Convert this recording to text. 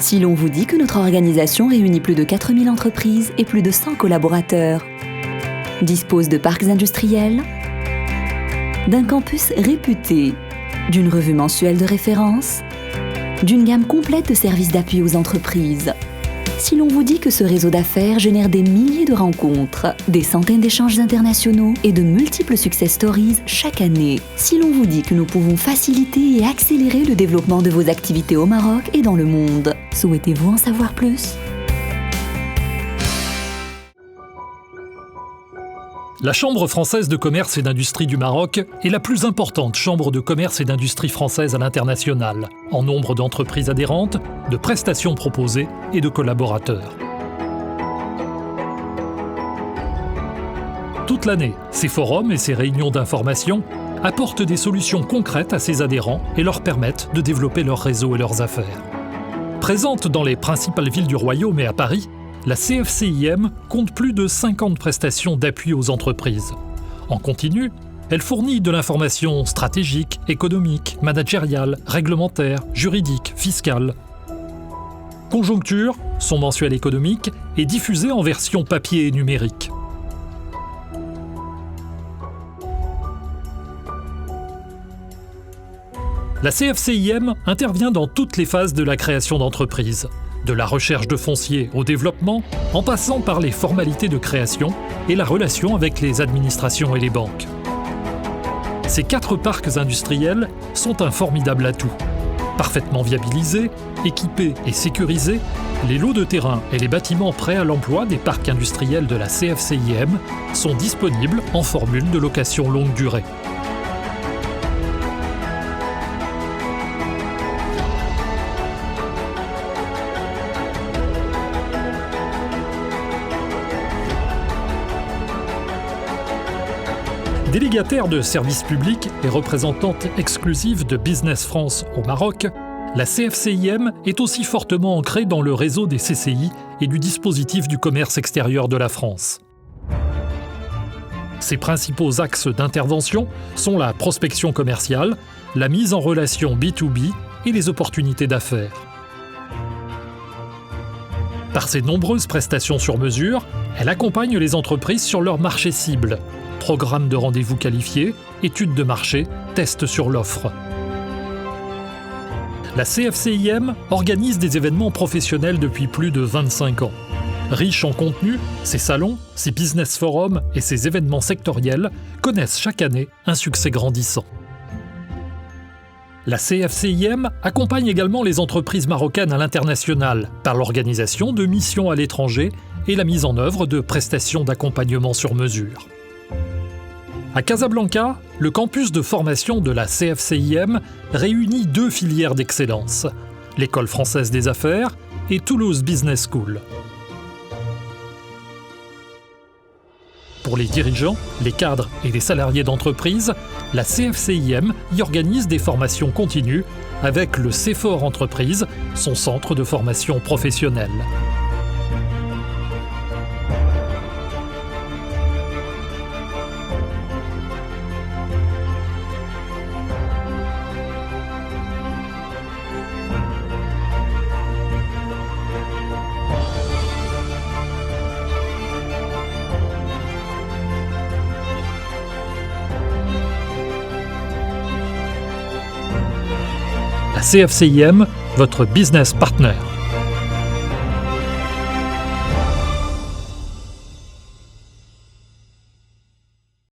Si l'on vous dit que notre organisation réunit plus de 4000 entreprises et plus de 100 collaborateurs, dispose de parcs industriels, d'un campus réputé, d'une revue mensuelle de référence, d'une gamme complète de services d'appui aux entreprises. Si l'on vous dit que ce réseau d'affaires génère des milliers de rencontres, des centaines d'échanges internationaux et de multiples success stories chaque année. Si l'on vous dit que nous pouvons faciliter et accélérer le développement de vos activités au Maroc et dans le monde. Souhaitez-vous en savoir plus ? La Chambre française de commerce et d'industrie du Maroc est la plus importante chambre de commerce et d'industrie française à l'international, en nombre d'entreprises adhérentes, de prestations proposées et de collaborateurs. Toute l'année, ces forums et ces réunions d'information apportent des solutions concrètes à ses adhérents et leur permettent de développer leur réseau et leurs affaires. Présente dans les principales villes du Royaume et à Paris, la CFCIM compte plus de 50 prestations d'appui aux entreprises. En continu, elle fournit de l'information stratégique, économique, managériale, réglementaire, juridique, fiscale. Conjoncture, son mensuel économique, est diffusé en version papier et numérique. La CFCIM intervient dans toutes les phases de la création d'entreprises. De la recherche de foncier au développement, en passant par les formalités de création et la relation avec les administrations et les banques. Ces 4 parcs industriels sont un formidable atout. Parfaitement viabilisés, équipés et sécurisés, les lots de terrain et les bâtiments prêts à l'emploi des parcs industriels de la CFCIM sont disponibles en formule de location longue durée. Délégataire de services publics et représentante exclusive de Business France au Maroc, la CFCIM est aussi fortement ancrée dans le réseau des CCI et du dispositif du commerce extérieur de la France. Ses principaux axes d'intervention sont la prospection commerciale, la mise en relation B2B et les opportunités d'affaires. Par ses nombreuses prestations sur mesure, elle accompagne les entreprises sur leur marché cible. Programme de rendez-vous qualifiés, études de marché, tests sur l'offre. La CFCIM organise des événements professionnels depuis plus de 25 ans. Riche en contenu, ses salons, ses business forums et ses événements sectoriels connaissent chaque année un succès grandissant. La CFCIM accompagne également les entreprises marocaines à l'international par l'organisation de missions à l'étranger et la mise en œuvre de prestations d'accompagnement sur mesure. À Casablanca, le campus de formation de la CFCIM réunit 2 filières d'excellence, l'École française des affaires et Toulouse Business School. Pour les dirigeants, les cadres et les salariés d'entreprise, la CFCIM y organise des formations continues avec le CEFOR Entreprise, son centre de formation professionnelle. La CFCIM, votre business partner.